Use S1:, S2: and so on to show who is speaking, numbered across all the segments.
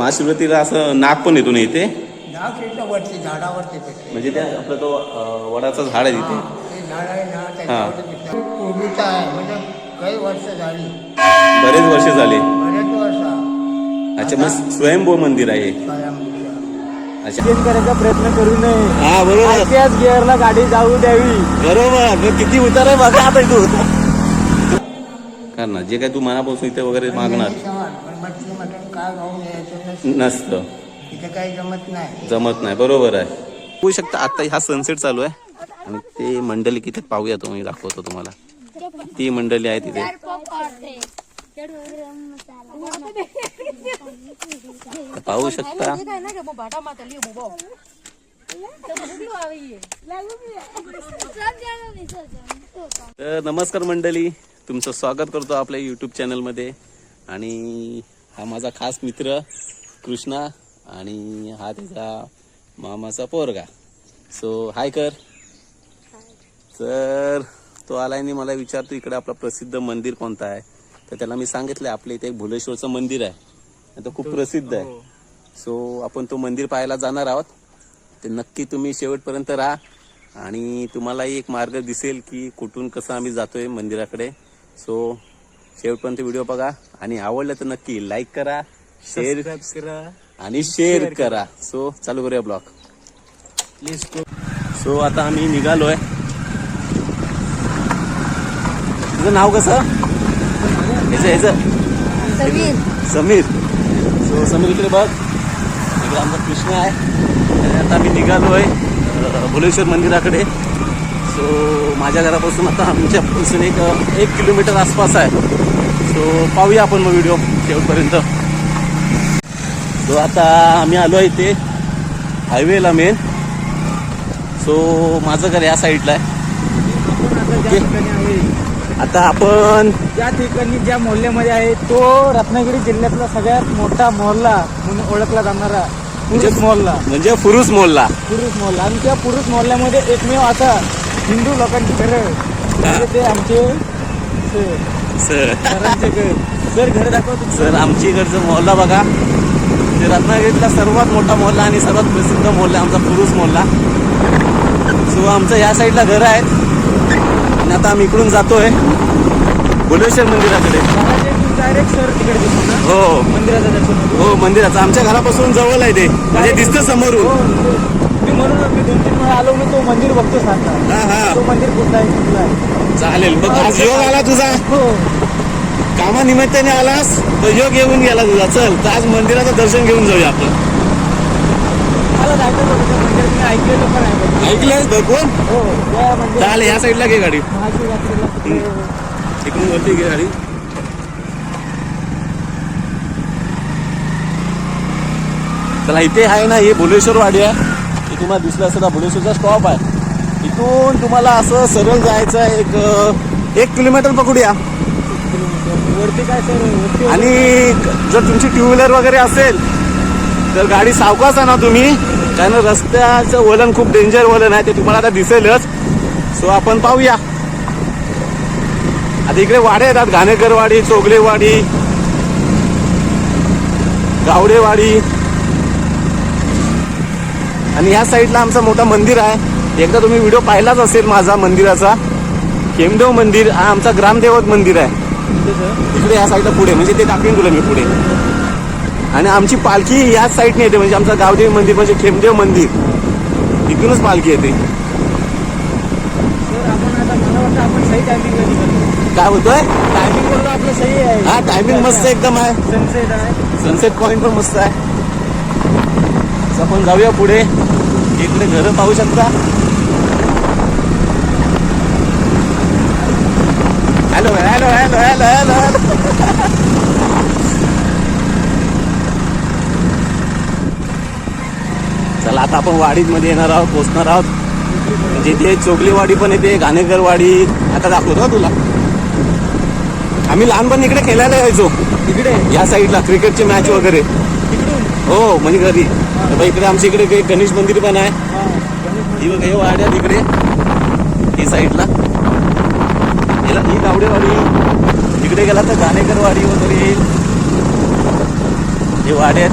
S1: महाशिवरात्रीला असं नाग पण येतो ना इथे?
S2: नाग येतं वरती झाडावरती तिथे.
S1: म्हणजे त्या आपला तो वडाचा झाड आहे तिथे.
S2: ते झाड आहे ना त्याच्यावरती तिथे. पूर्वीचं आहे म्हणजे काही वर्ष झाली.
S1: बरेच वर्ष झाले.
S2: बरेच वर्ष.
S1: अच्छा, मग स्वयंभू मंदिर आहे. अच्छा,
S3: चेंज करायचा प्रयत्न करू नये.
S1: हा बरोबर.
S3: त्याच गिअरला गाडी जाऊ द्यावी.
S1: बरोबर. मग किती उतार आहे बघा आता तू. कारण जे काय तू मनापासून इथे वगैरे मागणार
S2: काय गाऊन यायचं
S1: नसतं,
S2: इथे काही
S1: जमत नाही. बरोबर आहे. होऊ शकतं. आता हा सनसेट चालू आहे आणि ते मंडळी किती पाहूया तो मी दाखवतो तुम्हाला. ती मंडळी आहे तिथे. पाहू शकता. तर नमस्कार मंडळी, तुमचं स्वागत करतो आपल्या यूट्यूब चॅनलमध्ये. आणि हा माझा खास मित्र कृष्णा आणि हा त्याचा मामाचा पोरगा. सो हाय कर. तर तो आलाय आणि मला विचारतो इकडे आपला प्रसिद्ध मंदिर कोणता आहे. तर त्याला मी सांगितलं आपल्या इथे एक भुलेश्वरचं मंदिर आहे, तो खूप प्रसिद्ध आहे. सो आपण तो मंदिर पाहायला जाणार आहोत. ते नक्की तुम्ही शेवटपर्यंत राहा आणि तुम्हालाही एक मार्ग दिसेल की कुठून कसं आम्ही जातोय मंदिराकडे. सो शेवटपर्यंत व्हिडिओ बघा आणि आवडलं तर नक्की लाईक करा, शेअर करा आणि शेअर करा. सो चालू करूया ब्लॉग. सो आता आम्ही निघालोय. तुझं नाव कसं? समीर. सो समीर इकडे बघ, इकडे आमचा कृष्ण आहे. आणि आता आम्ही निघालोय भुलेश्वर मंदिराकडे. सो माझ्या घरापासून आता आमच्यापासून एक किलोमीटर आसपास आहे. सो पाहूया आपण मग व्हिडिओ शेवटपर्यंत. सो आता आम्ही आलो इथे हायवेला मेन. सो माझं घर या साईडला आहे. आता आपण
S3: ज्या ठिकाणी ज्या मोहल्ल्यामध्ये आहे तो रत्नागिरी जिल्ह्यातला सगळ्यात मोठा मोहल्ला म्हणून ओळखला जाणारा पुरुष मोहल्ला,
S1: म्हणजे पुरुष मोहल्ला.
S3: आणि त्या पुरुष मोहल्ल्यामध्ये एकमेव आता हिंदू लोकांची घरं म्हणजे ते आमचे सरांचे घर. सर घर दाखवतो.
S1: सर आमची घरचं मोहल्ला बघा. ते रत्नागिरीतला सर्वात मोठा मोहल्ला आणि सर्वात प्रसिद्ध मोहल्ला आमचा पुरुष मोहल्ला. सो आमचं या साईडला घर आहे आणि आता आम्ही इकडून जातोय भुलेश्वर मंदिराकडे.
S3: डायरेक्ट सर तिकडे दिसतो ना.
S1: हो
S3: मंदिराचं दर्शन.
S1: हो मंदिराचं आमच्या घरापासून जवळ आहे ते, म्हणजे दिसतं समोरून.
S3: मी म्हणून मी 2-3 वेळा आलो मी तो मंदिर बघतो सांगता.
S1: हा
S3: तो मंदिर कुठला आहे.
S1: चालेल. मग आज योग आला तुझा,
S3: हो
S1: कामानिमित्ताने आलास तर योग येऊन गेला तुझा. चल तर आज मंदिराचं दर्शन घेऊन जाऊया आपण.
S3: मला जायचं होतं मंदिर, मी ऐकलेलं पण आहे.
S1: ऐकलंस बघून?
S3: हो त्या मंदिर
S1: चालेल या साईडला घे गाडी,
S3: महाशिवरात्रीला
S1: इकडून वरती घे गाडी. चला इथे आहे ना, हे भुलेश्वर वाडी आहे. हे तुम्हाला दिसलं असेल, भुलेश्वरचा स्टॉप आहे. इथून तुम्हाला असं सरळ जायचं आहे. 1 किलोमीटर पकडूया.
S3: वरती काय सर
S1: आणि जर तुमची 2 व्हीलर वगैरे असेल तर गाडी सावकाश आणा तुम्ही, कारण रस्त्याचं वळण खूप डेंजर वळण आहे, ते तुम्हाला आता दिसेलच. सो आपण पाहूया. आता इकडे वाडे येतात, घाणेकरवाडी, चोगलेवाडी, गावडेवाडी. आणि या साईडला आमचं मोठं मंदिर आहे. एकदा तुम्ही व्हिडिओ पाहिलाच असेल माझा मंदिराचा. खेमदेव मंदिर हा आमचा ग्रामदेवत मंदिर आहे. इकडे या साईडला पुढे, म्हणजे ते दाखवीन तुला मी पुढे. आणि आमची पालखी याच साईडने येते, म्हणजे आमचं गावदेव मंदिर म्हणजे खेमदेव मंदिर, इथूनच पालखी येते.
S3: सर आपण आता मला वाटतं आपण सही टायमिंग
S1: काय होतोय?
S3: टायमिंग बोललो आपलं सही आहे.
S1: हा टायमिंग मस्त एकदम आहे.
S3: सनसेट आहे.
S1: सनसेट पॉइंट पण मस्त आहे. आपण जाऊया पुढे. इकडे घरं पाहू शकता. Hello hello hello hello hello. चला आता आपण वाडीमध्ये येणार आहोत, पोहोचणार आहोत. म्हणजे ते चोगलीवाडी पण येते, घाणेकरवाडी. आता दाखवतो तुला. आम्ही लहानपणी इकडे खेळायला यायचो,
S3: इकडे
S1: या साईडला क्रिकेटची मॅच वगैरे. हो म्हणजे घरी. इकडे आमच्या इकडे गणेश मंदिर पण आहे. हे वाड्या तिकडे ही साईडला. ही गावडेवाडी. तिकडे गेला तर घाणेकरवाडी वगैरे हे वाड्यात.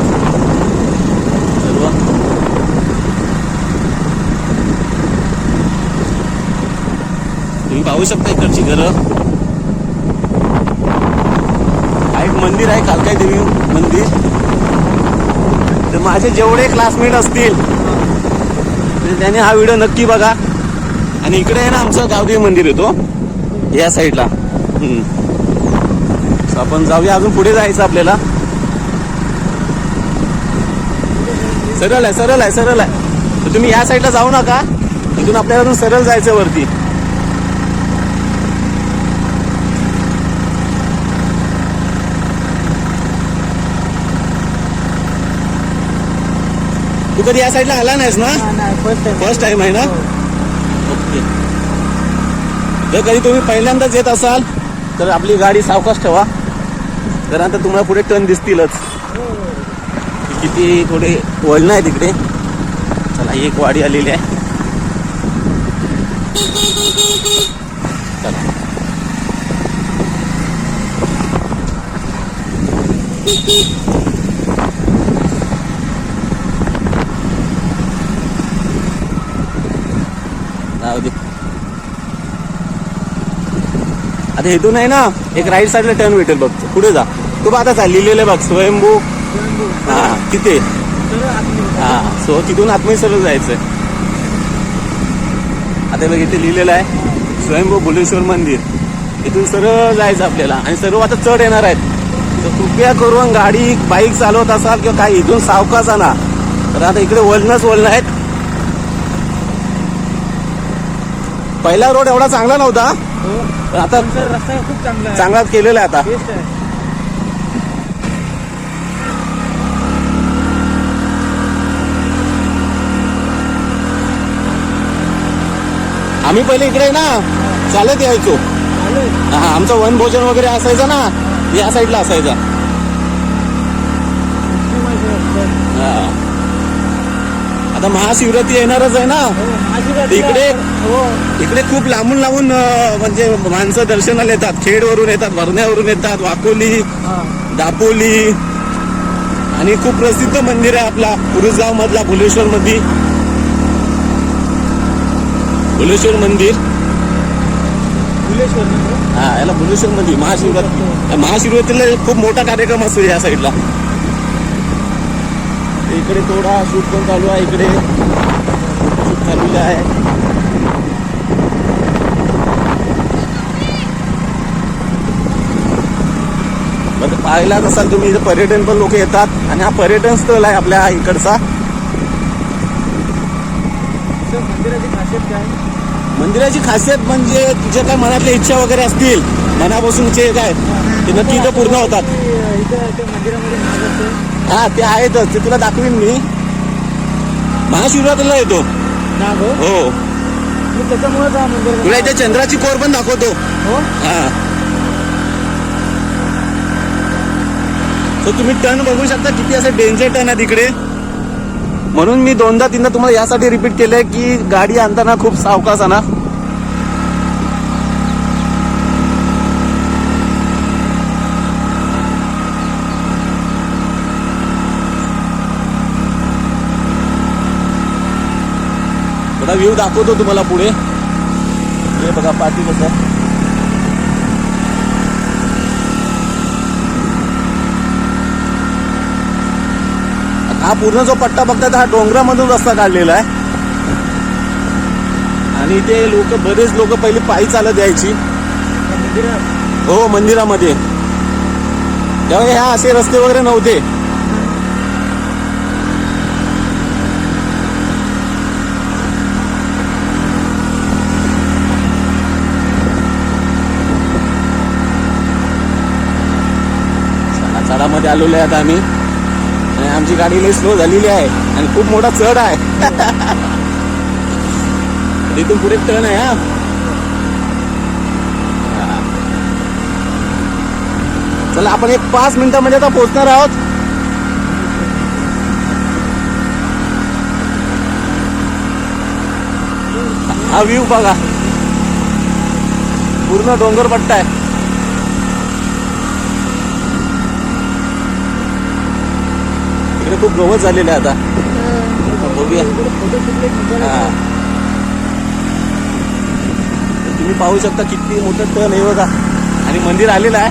S1: तुम्ही पाहू शकता इकडची घरं. हा एक मंदिर आहे, कालकाई देवी मंदिर. तर माझे जेवढे क्लासमेट असतील तर त्याने हा व्हिडिओ नक्की बघा. आणि इकडे आहे ना आमचं गावदेवी मंदिर येतो या साईडला. So आपण जाऊया, अजून पुढे जायचं आपल्याला. सरळ आहे, सरळ आहे, सरळ आहे. तर तुम्ही या साईडला जाऊ नका, इथून आपल्याला अजून सरळ जायचं वरती. तू कधी या साईडला आला नाहीस ना? फर्स्ट टाइम आहे ना? ओके. जर कधी तुम्ही पहिल्यांदाच येत असाल तर आपली गाडी सावकाश ठेवा, तर आता तुम्हाला पुढे टर्न दिसतीलच. किती थोडे वळण आहे तिकडे. चला, ही एक वाडी आलेली आहे. चला. जाऊ दे. आता इथून आहे ना एक राईट साईडला टर्न भेटेल बघ, पुढे जा. तू बघ आता लिहिलेलं बघ, स्वयंभू. हा तिथे. हा, सो तिथून आतमध्ये सरळ जायचंय. आता बघ इथे लिहिलेलं आहे स्वयंभू भुलेश्वर मंदिर. इथून सरळ जायचं आपल्याला. आणि सर्व आता चढ येणार आहेत, तर कृपया करून गाडी बाईक चालवत असाल किंवा काही इथून सावकाश आणा, तर आता इकडे वळणच वळण आहेत. पहिला रोड एवढा चांगला नव्हता, पण आता
S3: रस्ता खूप चांगला आहे,
S1: चांगला केलेला आहे आता.
S3: बेस्ट आहे.
S1: आम्ही पहिले इकडे ना चालत यायचो. हा, आमचं वनभोजन वगैरे असायचं ना, या साईडला असायचा. हा. आता महाशिवरात्री येणारच आहे ना, इकडे इकडे खूप लांबून लांबून म्हणजे माणसं दर्शनाला येतात. खेडवरून येतात, भरण्यावरून येतात, वाकोली, दापोली. आणि खूप प्रसिद्ध मंदिर आहे आपला पुरुषगाव मधला भुलेश्वर मध्ये. भुलेश्वर मंदिर, हा, याला भुलेश्वर मंदिर. महाशिवरात्रीला खूप मोठा कार्यक्रम असतो या साईडला. इकडे थोडा शूट पण चालू आहे, इकडे शूट चालू आहे. पाहिलाच असाल तुम्ही, इथे पर्यटन पण लोक येतात. आणि हा पर्यटन स्थळ आहे आपल्या इकडचा.
S3: मंदिराची खासियत काय?
S1: मंदिराची खासियत म्हणजे तुझ्या काय मनातल्या इच्छा वगैरे असतील, मनापासूनचे काय, ते नक्की इथं पूर्ण होतात.
S3: मंदिरामध्ये नाग असते.
S1: हा, ते आहेतच, ते तुला दाखवीन मी. महाशिवरात्रीला येतो.
S3: नाग
S1: हो,
S3: त्याच्यामुळेच हा मंदिर.
S1: तुला इथे चंद्राची कोर पण दाखवतो.
S3: हो,
S1: हा, तर तुम्ही टर्न बघू शकता, किती असे डेंजर टर्न आहे तिकडे. म्हणून मी दोनदा तीनदा तुम्हाला यासाठी रिपीट केलंय की गाडी आणताना खूप सावकाश आणा. थोडा व्ह्यू दाखवतो तुम्हाला पुढे. हे बघा पाठी कसं. हा पूर्ण जो पट्टा बघतात हा डोंगरामधून रस्ता काढलेला आहे. आणि ते लोक, बरेच लोक पहिले पायी चालत यायची. हो, मंदिरामध्ये तेव्हा ह्या असे रस्ते वगैरे नव्हते. चढामध्ये आलेलो आहे आता आम्ही. आणि आमची गाडी लई स्लो झालेली आहे आणि खूप मोठा चढ आहे. इथून पुढे टर्न आहे. हा, चला आपण एक 5 मिनिटांमध्ये आता पोहोचणार आहोत. हा व्ह्यू बघा, पूर्ण डोंगर पट्टा आहे. इकडे खूप गवत झालेलं आहे आता. बघूया. तुम्ही पाहू शकता किती मोठं तण आहे बघा. आणि मंदिर आलेलं आहे.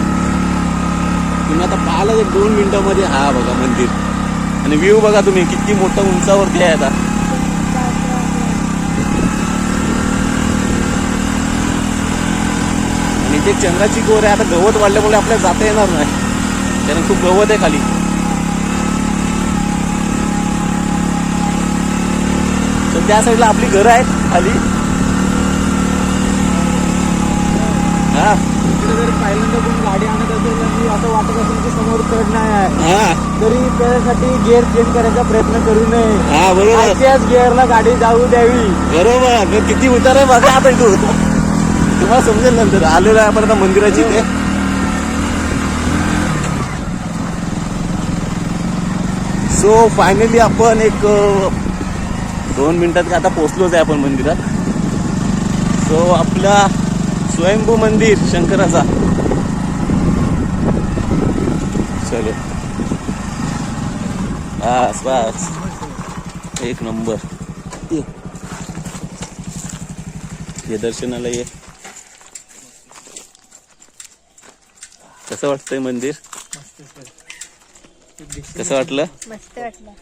S1: तुम्ही आता पाहिलं एक 2 मिनिटांमध्ये. हा बघा मंदिर. आणि व्ह्यू बघा तुम्ही किती मोठं उंचावरती आहे आता. आणि ते चंद्राची गोर आहे. आता गवत वाढल्यामुळे आपल्याला जाता येणार नाही, कारण खूप गवत आहे खाली. तर त्या साईडला आपली घरं आहेत खाली. हा
S3: इकडे जर पहिल्यांदा कोण गाडी आणत असेल आणि असं वाटत असेल की समोर चढ नाही आहे,
S1: हा
S3: तरी त्यासाठी गिअर चेंज करायचा प्रयत्न करू नये.
S1: हा बरोबर
S3: त्याच गिअरला गाडी जाऊ द्यावी.
S1: बरोबर. मग किती उतार आहे बघा आता इथून. तुम्हाला समजेल नंतर. आलेलं आहे आपण आता मंदिराची ते. सो फायनली आपण एक 2 मिनिटात आता पोहोचलोच आहे आपण मंदिरात. सो आपला स्वयंभू मंदिर शंकराचा. चलो बस बस एक नंबर. ये दर्शनाला ये. कसं वाटतंय मंदिर? कसं वाटलं?
S4: मस्त वाटलं.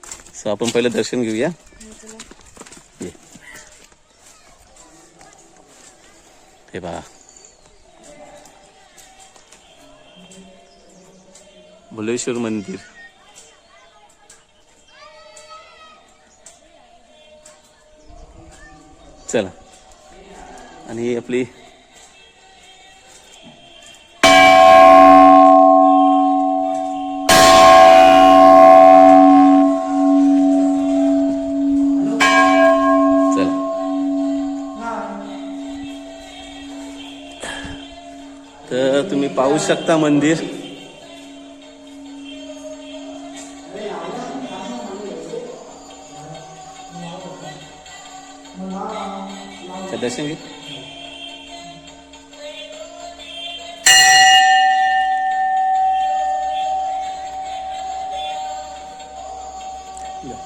S1: सो आपण पहिलं दर्शन घेऊया. ये. हे बघा भुलेश्वर मंदिर. चला. आणि आपली चला. तर तुम्ही पाहू शकता मंदिर. दर्शन घे.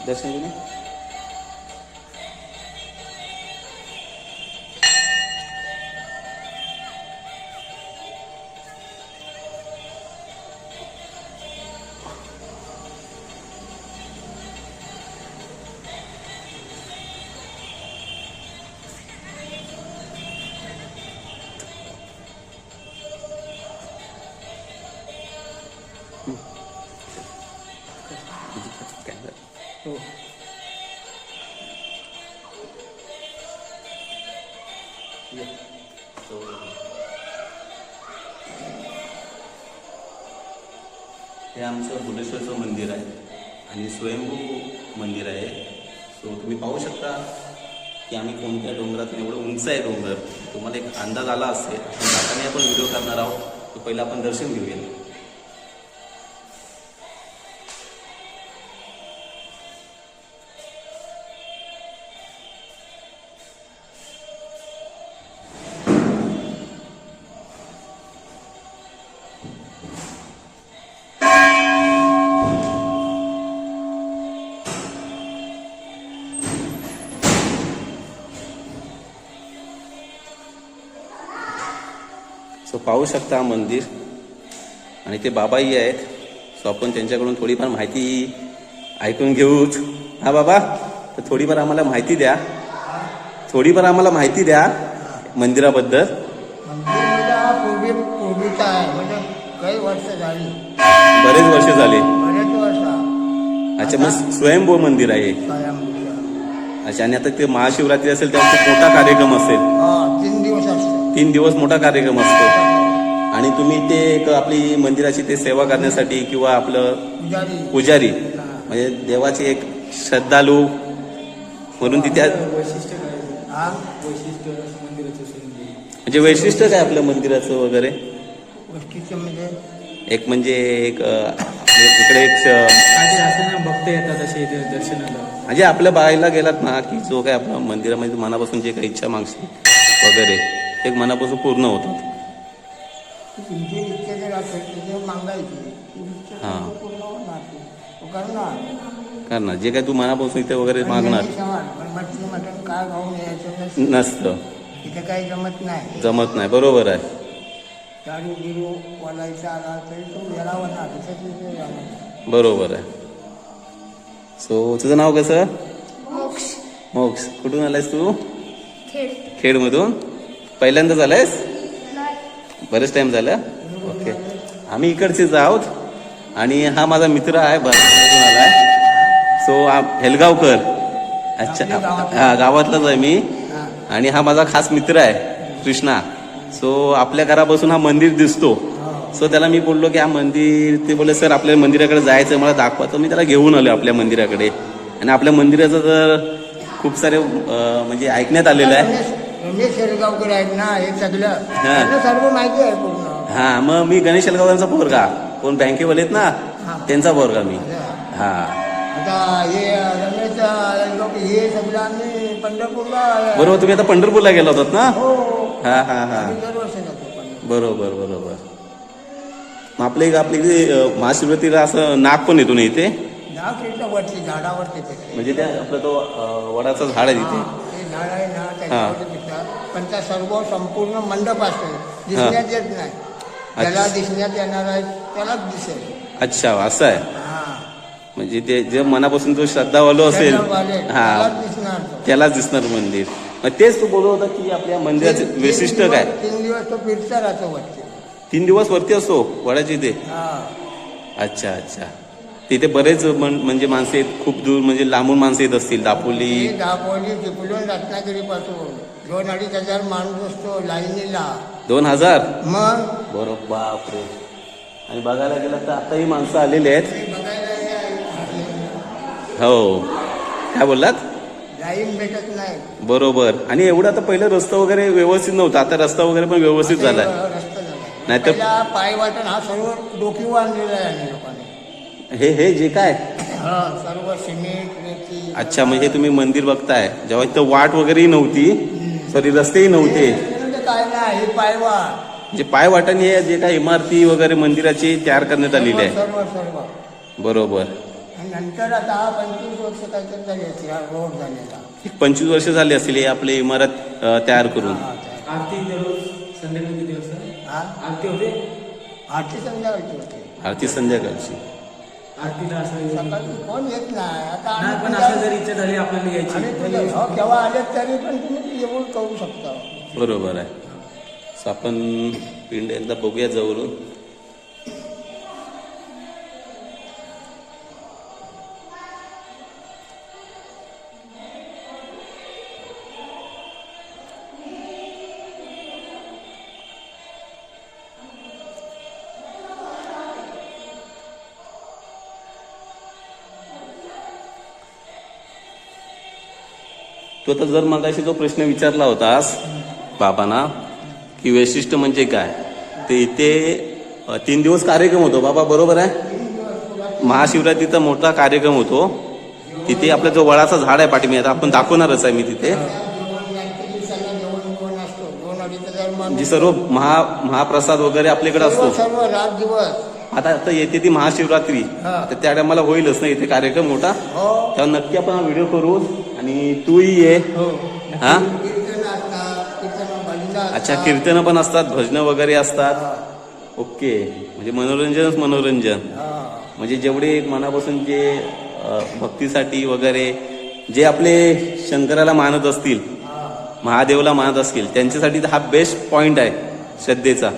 S1: दर्शन घे.
S3: हो.
S1: हे आमचं भुलेश्वरचं मंदिर आहे आणि स्वयंभू मंदिर आहे. सो तुम्ही पाहू शकता की आम्ही कोणत्या डोंगरात, एवढं उंच आहे डोंगर. तुम्हाला एक अंदाज आला असेल. जाताना आपण व्हिडिओ करणार आहोत. तर पहिलं आपण दर्शन घेऊया. सो पाहू शकता मंदिर. आणि ते बाबाही आहेत. सो आपण त्यांच्याकडून थोडीफार माहिती ऐकून घेऊच. हा बाबा, तर थोडीफार आम्हाला माहिती द्या. थोडीफार आम्हाला माहिती द्या मंदिराबद्दल.
S2: मंदिर हा पूर्वीचा आहे, म्हणजे काही वर्ष झाली,
S1: बरेच वर्ष झाले.
S2: बरेच वर्ष.
S1: अच्छा, मग स्वयंभू मंदिर आहे.
S2: स्वयंभूचं.
S1: अच्छा. आणि आता ते महाशिवरात्री असेल तेव्हा खूप मोठा कार्यक्रम असेल.
S2: 3 दिवस असतो.
S1: 3 दिवस मोठा कार्यक्रम असतो. आणि तुम्ही ते एक आपली मंदिराची ते सेवा करण्यासाठी किंवा आपलं पुजारी म्हणजे देवाची एक श्रद्धालू म्हणून तिथे
S3: वैशिष्ट्य काय?
S2: हा
S3: वैशिष्ट्य मंदिराचं स्वयंभू.
S1: म्हणजे वैशिष्ट्य काय आपल्या मंदिराचं वगैरे?
S2: वैशिष्ट्य म्हणजे
S1: एक म्हणजे एक इकडे एक
S3: काय ते असं ना, भक्त येतात असे इथे दर्शनाला.
S1: म्हणजे आपल्या बाईला गेलात ना की जो काय आपल्या मंदिरामध्ये मनापासून जे काही इच्छा मागशी वगैरे एक मनापासून पूर्ण होतात.
S2: तुमची इच्छा जर असेल तर मागायची,
S1: हा.
S2: पूर्ण होणार तो करणार.
S1: करणार जे काय तू मनापासून इथे वगैरे मागणार
S2: मटण काय खाऊन यायचं
S1: नसतं.
S2: तिथे काही जमत नाही.
S1: जमत नाही, बरोबर आहे.
S2: दारू बिरू बोलायचा आला तरी तो गेला ना तिथे.
S1: बरोबर आहे. सो तुझं नाव कसं? मोक्ष. कुठून आलायस तू? खेडमधून. पहिल्यांदाच आलायस? बरेच टाइम झाला. ओके. आम्ही इकडचेच आहोत आणि हा माझा मित्र आहे, भरमधून आलाय. सो हेलगावकर. अच्छा, हा गावातलाच आहे मी. आणि हा माझा खास मित्र आहे कृष्णा. सो आपल्या घरापासून हा मंदिर दिसतो. सो त्याला मी बोललो की हा मंदिर, ते बोलले सर आपल्या मंदिराकडे जायचं, मला दाखवा. तर मी त्याला घेऊन आलो आपल्या मंदिराकडे. आणि आपल्या मंदिराचं तर खूप सारे म्हणजे ऐकण्यात आलेलं आहे.
S2: रमेश शेरगावकर आहेत ना, हे सगळं
S1: हा.
S2: त्यांना सर्व माहिती आहे पूर्ण.
S1: हा, मग मी गणेश हेलगावांचा पोरगा, कोण बँकेवाले आहेत ना त्यांचा पोरगा मी. हा,
S2: आता हे रमेश शेरगावकर हे सगळं आम्ही पंढरपूरला.
S1: बरोबर. तुम्ही आता पंढरपूरला गेला होतात ना?
S2: हो,
S1: हा हा हा,
S2: आम्ही दरवर्षी जातो पंढरपूर.
S1: बरोबर बरोबर. मग आपल्या इकडे महाशिवरात्रीला असं नाग पण येतो ना इथे?
S2: नाक इथं वरती झाडावरती ते.
S1: म्हणजे त्या आपलं तो वडाचा झाड आहे तिथे.
S2: ते झाड आहे ना त्याच्यावर दिसतात, पण त्या सर्व संपूर्ण मंडप असतो, दिसण्यात येत नाही. ज्याला दिसण्यात येणार आहे त्यालाच दिसेल.
S1: अच्छा, असं आहे.
S2: हा,
S1: म्हणजे ते जे मनापासून तो श्रद्धावालो असेल हा
S2: त्यालाच दिसणार तो.
S1: त्यालाच दिसणार मंदिर. मग तेच तू बोलत होता की आपल्या मंदिराचं वैशिष्ट्य काय?
S2: 3 दिवस तो फिरता राहतो वरती.
S1: 3 दिवस वरती असतो वडाच्या इथे?
S2: हा,
S1: अच्छा अच्छा. तिथे बरेच म्हणजे माणसं आहेत, खूप दूर म्हणजे लांबून माणसं येत असतील. दापोली,
S2: हे दापोली चिपळूण रत्नागिरी पासून 2-2.5 माणूस असतो लाईनीला.
S1: 2000?
S2: मग
S1: बरोबर. बापरे. आणि बघायला गेलं तर आताही माणसं आलेली आहेत.
S2: ते बघायला
S1: हो, काय बोललात?
S2: लाईन भेटत नाही.
S1: बरोबर. आणि एवढं आता पहिलं रस्ता वगैरे व्यवस्थित नव्हता, आता रस्ता वगैरे पण व्यवस्थित झालाय.
S2: रस्ता झाला.
S1: नाहीतर-
S2: पहिला पाय वाटण हा सर्व डोकीवर आणलेला आहे आम्ही लोकांनी.
S1: हे जे काय
S2: हा, सर्व सिमेंट रेती.
S1: अच्छा, म्हणजे तुम्ही मंदिर बघताय जेव्हा इथं वाट वगैरेही नव्हती, सॉरी रस्तेही नव्हते,
S2: म्हणजे काय नाही, हे पायवाट.
S1: म्हणजे पाय वाटाने जे काय इमारती वगैरे मंदिराची तयार करण्यात आलेली आहे.
S2: सर्व सर्व.
S1: बरोबर.
S2: आणि नंतर आता 25 वर्ष काहीतरी झाली असतील हा रोड झालेला.
S1: 25 वर्ष झाली असतील हे आपली इमारत तयार करून.
S2: हा, त्या-
S3: आरती दररोज संध्याकाळी किती वाजता
S2: हा?
S3: आरती होते?
S2: आरती संध्याकाळची होती.
S1: आरती संध्याकाळची.
S3: आरतीला असं
S2: सकाळी कोण येत नाही. आता
S3: नाही, पण
S2: आम्ही
S3: असं जर इच्छा झाली आपल्याला
S2: आणि
S3: यायची
S2: तुम्ही हो, केव्हा आले तरी पण तुम्ही येऊन करू शकता.
S1: बरोबर आहे. सो आपण पिंड एकदा बघूया जवळून. तू आता जर मगाशी जो प्रश्न विचारला होतास बाबांना की वैशिष्ट्य म्हणजे काय, ते इथे 3 दिवस कार्यक्रम होतो बाबा, बरोबर आहे? महाशिवरात्रीचा मोठा कार्यक्रम होतो तिथे. आपला जो वडाचा झाड आहे पाठीमागे, आता आपण दाखवणारच आहे मी तिथे. जी सर्व महाप्रसाद वगैरे आपल्याकडे असतो.
S2: सर्व रात दिवस.
S1: आता आता येते ती महाशिवरात्री, तर त्या टायमाला होईलच ना इथे कार्यक्रम मोठा.
S2: हो.
S1: तेव्हा नक्की आपण हा व्हिडिओ करू आणि तूही ये. हा,
S2: कीर्तन असतात, कीर्तन भजन.
S1: अच्छा, कीर्तन पण असतात, भजन वगैरे असतात. ओके, म्हणजे मनोरंजनच मनोरंजन. म्हणजे जेवढे मनापासून जे भक्तीसाठी वगैरे जे आपले शंकराला मानत असतील, महादेवला मानत असतील, त्यांच्यासाठी हा बेस्ट पॉइंट आहे श्रद्धेचा.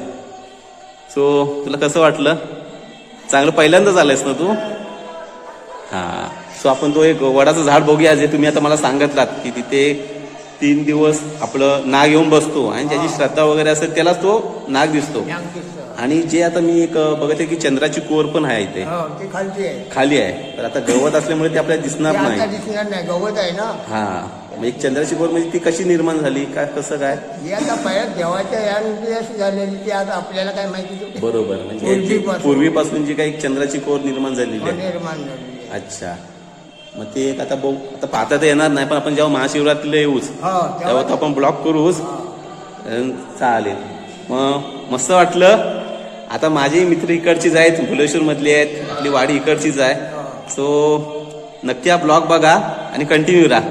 S1: सो तुला कसं वाटलं? चांगलं पहिल्यांदाच आलायस ना तू? हा. सो आपण तो एक वडाचं झाड बघूया जे तुम्ही आता मला सांगितलात की तिथे 3 दिवस आपलं नाग येऊन बसतो आणि ज्याची श्रद्धा वगैरे असेल त्यालाच तो नाग दिसतो. आणि जे आता मी एक बघते की चंद्राची कोर पण आहे इथे
S2: ती खालची आहे.
S1: खाली आहे, तर आता गवत असल्यामुळे ते आपल्याला दिसणार
S2: ते आता
S1: नाही.
S2: दिसणार नाही, गवत आहे ना.
S1: हा, मग एक चंद्राची कोर म्हणजे ती कशी निर्माण झाली, काय कसं काय?
S2: ही आता पहिल्या देवाच्या यानुसार अशी झालेली ती आता आपल्याला काय माहिती.
S1: बरोबर, म्हणजे ती पूर्वीपासून जी काही चंद्राची कोर निर्माण झालेली आहे.
S2: निर्माण झालेली आहे.
S1: अच्छा, मग ते एक आता बघू. आता पाहता तर येणार नाही, पण आपण जेव्हा महाशिवरात्रीला येऊच तेव्हा तो आपण ब्लॉक करूच. चालेल. मग मस्त वाटलं. आता माझे मित्र इकडचीच आहेत, भुलेश्वर मधले आहेत, आपली वाडी इकडचीच आहे. सो नक्की हा ब्लॉग बघा आणि कंटिन्यू राहा.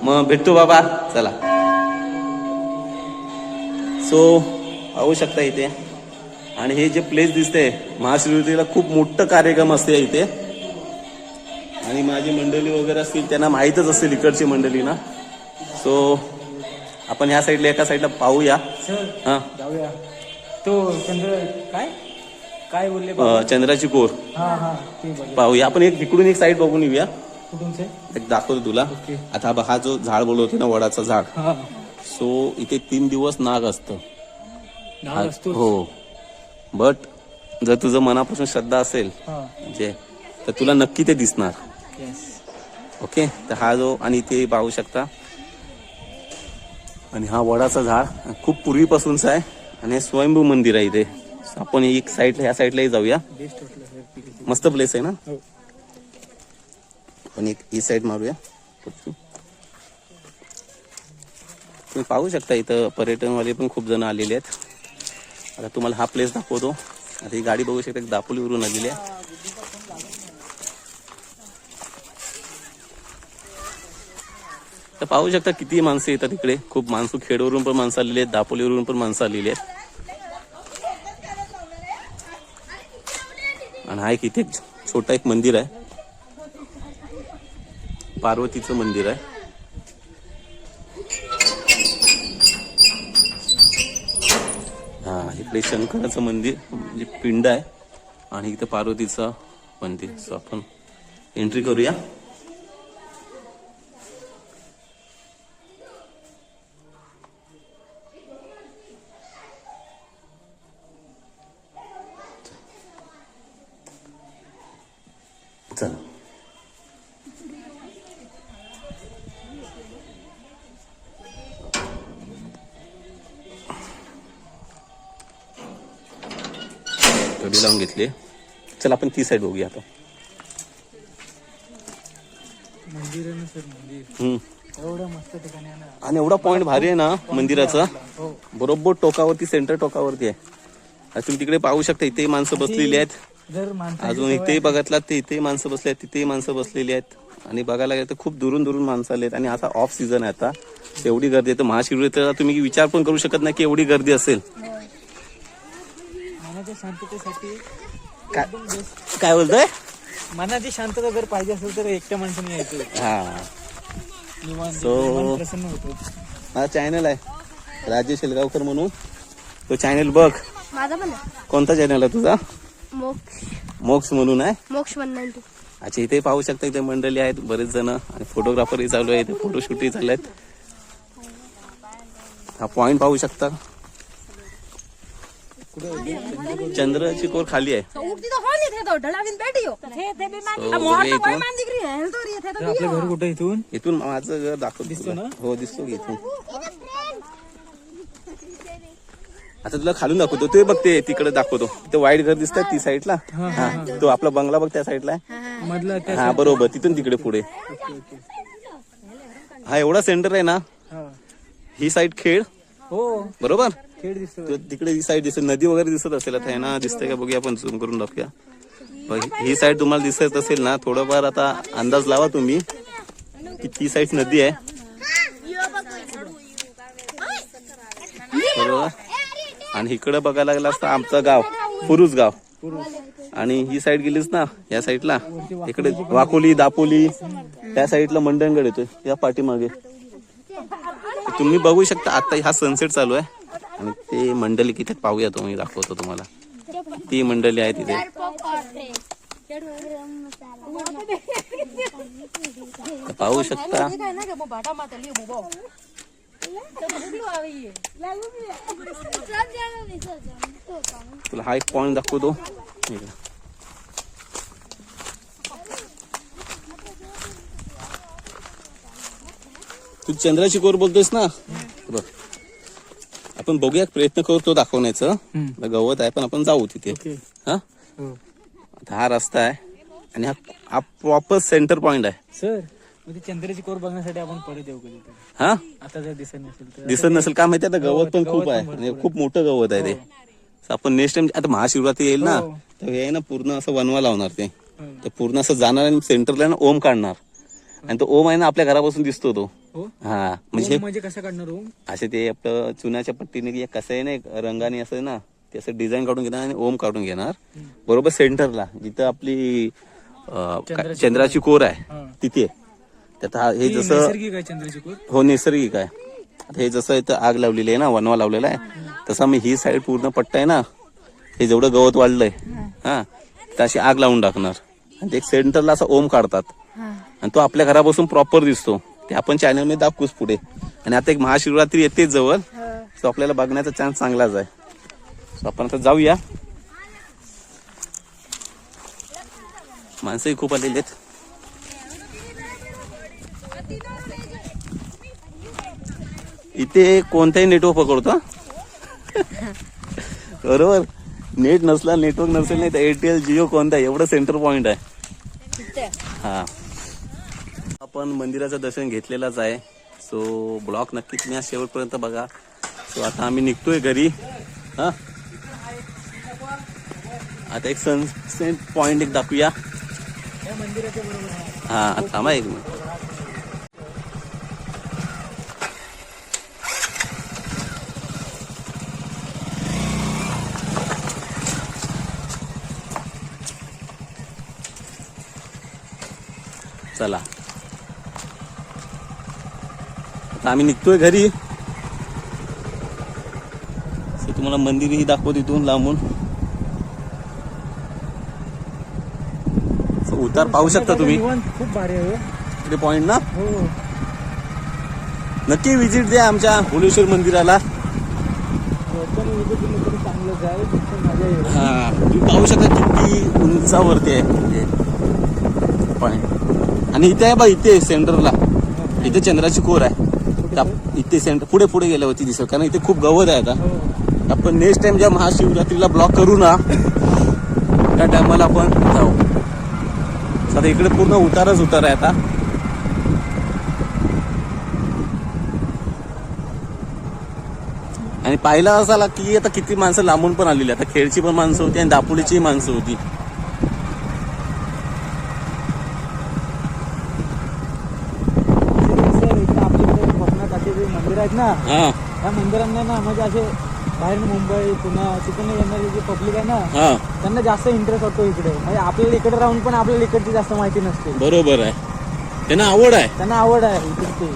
S1: मग भेटतो बाबा, चला. सो पाहू शकता इथे. आणि हे जे प्लेस दिसते महाशिवरात्रीला खूप मोठं कार्यक्रम असते इथे. आणि माझी मंडळी वगैरे असतील त्यांना माहीतच असेल इकडची मंडळी ना. सो आपण ह्या साईडला एका साईडला पाहूया.
S3: सर
S1: हा
S3: जाऊया. तो चंद्र काय काय बोलले बाबा?
S1: चंद्राची कोर
S3: हा ते बघ.
S1: पाहूया आपण. एक इकडून एक साईड बघून येऊया.
S3: कुठून से?
S1: एक दाखवतो तुला.
S3: ओके.
S1: आता हा जो झाड बोलवते ना वडाचं झाड.
S3: हा
S1: सो इथे 3 दिवस नाग असतं.
S3: नाव असतो.
S1: हो. बट जर तुझं मनापासून श्रद्धा असेल
S3: हा
S1: म्हणजे तर तुला नक्की ते दिसणार.
S3: येस.
S1: ओके. तर हा जो आणि इथे पाहू शकता. आणि हा वडाचा झाड खूप पूर्वीपासूनचा आहे. आणि हे स्वयंभू मंदिर आहे इथे. So आपण एक साईडला ह्या साईडलाही जाऊया.
S3: बेस्ट वाटलं सर तिकडे.
S1: मस्त प्लेस आहे ना.
S3: हो.
S1: आपण एक ही साईड मारूया. तुम्ही पाहू शकता इथं पर्यटनवाले पण खूप जण आलेले आहेत. आता तुम्हाला हा प्लेस दाखवतो. आता ही गाडी बघू शकता दापोलीवरून आलेली आहे. तर पाहू शकता किती माणसं येतात इकडे. खूप माणसं खेडवरून पण माणसं आलेली आहेत, दापोलीवरून पण माणसं आलेली आहेत. आणि हा एक इथे छोटा एक मंदिर आहे, पार्वतीचं मंदिर आहे. हा इकडे शंकराचं मंदिर म्हणजे पिंड आहे आणि इथं पार्वतीचं मंदिर. सो आपण एंट्री करूया. चला. कडी लावून घेतली. चल आपण ती साईड बघूया आता.
S3: मंदिर आहे ना सर, मंदिर एवढं मस्त ठिकाणी आहे ना.
S1: आणि एवढा पॉइंट भारी आहे ना मंदिराचा.
S3: हो.
S1: बरोबर टोकावरती, सेंटर टोकावरती आहे. आता तुम्ही तिकडे पाहू शकता इथे माणसं बसलेली आहेत.
S3: जर माणसं
S1: अजून इथे बघितलात ते इथे माणसं बसले आहेत, तिथे माणसं बसलेली आहेत. आणि बघायला गेलं तर खूप दुरून दुरून माणसं आले आहेत. आणि आता ऑफ सीझन आहे, आता एवढी गर्दी आहे. तर महाशिवरात्रीला तुम्ही विचार पण करू शकत नाही की एवढी गर्दी असेल.
S3: मनाच्या शांततेसाठी
S1: काय काय बोलतोय?
S3: मनाची शांतता जर पाहिजे असेल तर एकट्या माणसाने यायचं.
S1: हा.
S3: निवांत
S1: So-
S3: मन प्रसन्न होतो.
S1: हा चॅनल आहे राजेश शेलगावकर म्हणून. तो चॅनल बघ.
S4: माझा पण आहे.
S1: कोणता चॅनल आहे तुझा?
S4: मोक्ष
S1: मोक्ष म्हणून आहे.
S4: मोक्ष 192.
S1: अच्छा इथे पाहू शकता इथे मंडळी आहेत बरेच जण. आणि फोटोग्राफरही चालू आहे इथे, फोटोशूटही चालू आहेत. हा पॉइंट पाहू शकता. चंद्राची कोर खाली आहे.
S4: उठती तो हो नहीं थे तो ढलाविन बैठी हो थे भी मान
S1: So,
S4: मोर
S1: बघूया
S4: तो कोई
S1: इथून.
S4: मान दिख रही है तो रही थे तो
S3: आपलं घर कुठं इथून?
S1: इथून माझं घर दाखवतो
S3: दिसतो
S1: तुला.
S3: ना?
S1: हो दिसतो की इथून. आता तुला खालून दाखवतो. ते बघ ते तिकडे दाखवतो. ते व्हाईट घर दिसतात ती साईडला. हा तो आपला बंगला बघ त्या साईडला आहे.
S3: मधला त्या
S1: हा बरोबर तिथून तिकडे पुढे. हा एवढा सेंटर आहे ना.
S3: हा.
S1: ही साईड खेड
S3: हो
S1: बरोबर.
S3: खेळ दिसतो.
S1: तो तिकडे ही साईड दिसत, नदी वगैरे दिसत असेल. आता आहे ना, दिसतंय का बघूया आपण झूम करून दाखवूया. ही साईड तुम्हाला दिसत असेल ना, थोडंफार आता अंदाज लावा तुम्ही की ती साईड नदी आहे बरोबर. आणि इकडे बघायला लागला असता आमचं गाव पुरुष गाव. आणि ही साईड गेलीस ना या साईडला, इकडे वाकोली दापोली त्या साईडला मंडणगड येतोय या पाठीमागे. तुम्ही बघू शकता आता हा सनसेट चालू आहे. आणि ते मंडळी किती पाहूया तुम्ही, दाखवतो तुम्हाला. ती मंडळी आहे तिथे. पाहू शकता. तुला हा एक पॉइंट दाखवतो. तू चंद्राची कोर बोलतोयस ना. बघ आपण बघूया, प्रयत्न करू तो दाखवण्याचं. गवत आहे पण आपण जाऊ तिथे.
S3: ओके.
S1: हा
S3: हो.
S1: आता हा रस्ता आहे आणि हा प्रॉपर सेंटर पॉइंट आहे.
S3: सर म्हणजे चंद्राची कोर बघण्यासाठी आपण परत येऊ कधी.
S1: हा
S3: आता जर दिसत नसेल तर
S1: दिसत नसेल का माहिती, आता गवत पण
S3: गवत
S1: खूप
S3: पण
S1: आहे
S3: भरपूर
S1: आणि खूप मोठं गवत आहे ते. So आपण नेक्स्ट टाइम आता महाशिवरात्री येईल ना,
S3: हो.
S1: तर हे आहे ना पूर्ण असं वनवा लावणार ते.
S3: हो.
S1: तर पूर्ण असं जाणार आणि सेंटरला ना ओम काढणार. आणि तो ओम आहे ना आपल्या घरापासून दिसतो तो.
S3: हो
S1: हा म्हणजे
S3: म्हणजे कसं काढणार ओम?
S1: असे ते आपलं चुन्याच्या पट्टीने कसं आहे ना रंगाने असं ना ते असं डिझाईन काढून घेणार आणि ओम काढून घेणार बरोबर सेंटरला जिथं आपली चंद्राची कोर आहे
S3: हा.
S1: तिथे त्यात हे
S3: ती
S1: जसं
S3: नैसर्गिक आहे चंद्राची कोर.
S1: हो नैसर्गिक आहे. आता हे जसं इथं आग लावलेली आहे ना वनवा लावलेला आहे तसं मी ही साईड पूर्ण पट्टा आहे ना हे जेवढं गवत वाढलंय हा तशी आग लावून टाकणार आणि ते एक सेंटरला असा ओम काढतात आणि तो आपल्या घरापासून प्रॉपर दिसतो ते आपण चॅनलमध्ये दाखवूच पुढे. आणि आता एक महाशिवरात्री येते जवळ तो आपल्याला बघण्याचा चान्स चांगलाच आहे. सो आपण आता जाऊया. माणसंही खूप आलेली आहेत. इथे कोणताही नेटवर्क पकडतो बरोबर. नेट नसला नेटवर्क नसेल नाही तर एअरटेल जिओ कोणता एवढं सेंटर पॉइंट आहे. हा आपण मंदिराचं दर्शन घेतलेलंच आहे. सो ब्लॉग नक्की तुम्ही आज शेवटपर्यंत बघा. सो आता आम्ही निघतोय घरी. हा आता एक सनसेट पॉइंट एक दाखवूया.
S3: या मंदिराच्या बरोबर आहे.
S1: हा थांबा एक मिनिट. चला आता आम्ही निघतोय घरी. तुम्हाला मंदिरही दाखवतो इथून लांबून. उतार पाहू शकता तुम्ही.
S3: निवांत खूप भारी आहे.
S1: इकडे पॉइंट ना
S3: हो
S1: नक्की विजिट द्या आमच्या भुलेश्वर मंदिराला.
S3: लोकांनी विजिट दिलं तरी चांगलंच आहे. खूप मजा येईल.
S1: हा तुम्ही पाहू शकता किती उंचावरती आहे पॉइंट. आणि इथे आहे बा इथे सेंटरला इथे चंद्राची कोर आहे. इथे सेंटर पुढे पुढे गेल्यावरती दिसत कारण इथे खूप गवत आहे. आता
S3: हो
S1: आपण नेक्स्ट टाइम जेव्हा महाशिवरात्रीला ब्लॉक करू ना त्या टायमाला आपण जाऊ. आता इकडे पूर्ण उतारच उतार आहे आता. आणि पाहिला असाला की आता किती माणसं लांबून पण आलेली. आता खेडची पण माणसं होती आणि दापोलीची माणसं होती.
S3: आपल्याकडे कोकणात असे जे मंदिर आहेत ना
S1: हा
S3: या मंदिरांना ना म्हणजे असे बाहेर मुंबई पुणे तिकडून येणारे जे पब्लिक आहे ना
S1: हा
S3: त्यांना जास्त इंटरेस्ट होतो इकडे. म्हणजे आपल्याला इकडे राहून पण आपल्याला इकडची जास्त माहिती नसते.
S1: बरोबर आहे. त्यांना आवड आहे.
S3: त्यांना आवड आहे इकडची.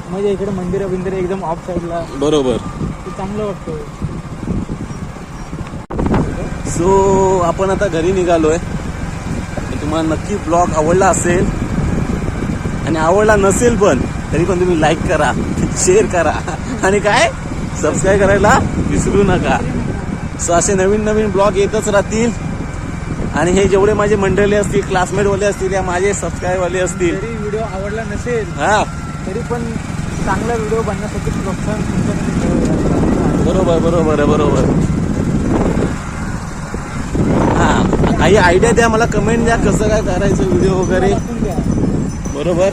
S3: म्हणजे इकडे मंदिरं बिंदिरं एकदम ऑफ साईडला
S1: बरोबर.
S3: ते चांगलं वाटतं.
S1: सो आपण आता घरी निघालोय. तुम्हाला नक्की ब्लॉग आवडला असेल आणि आवडला नसेल पण तरी पण तुम्ही लाईक करा शेअर करा आणि काय सबस्क्राईब करायला विसरू नका. सो असे नवीन नवीन ब्लॉग येतच राहतील. आणि हे जेवढे माझे मंडळी असतील क्लासमेटवाले असतील या माझे सबस्क्राईबवाले असतील
S3: जरी व्हिडिओ आवडला नसेल
S1: हा
S3: तरी पण चांगला व्हिडिओ बनण्यासाठी प्रोत्साहन तुमच्याकडे
S1: बरोबर बरोबर आहे बरोबर. हा काही आयडिया द्या मला कमेंट द्या कसं काय करायचं व्हिडिओ वगैरे. बरोबर.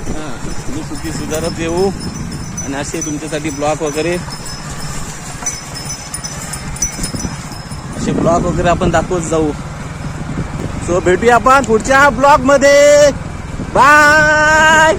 S1: हा मी चुकी सुधारत येऊ आणि असे तुमच्यासाठी ब्लॉग वगैरे असे ब्लॉग वगैरे आपण दाखवत जाऊ. सो भेटूया आपण पुढच्या ब्लॉग मध्ये. बाय.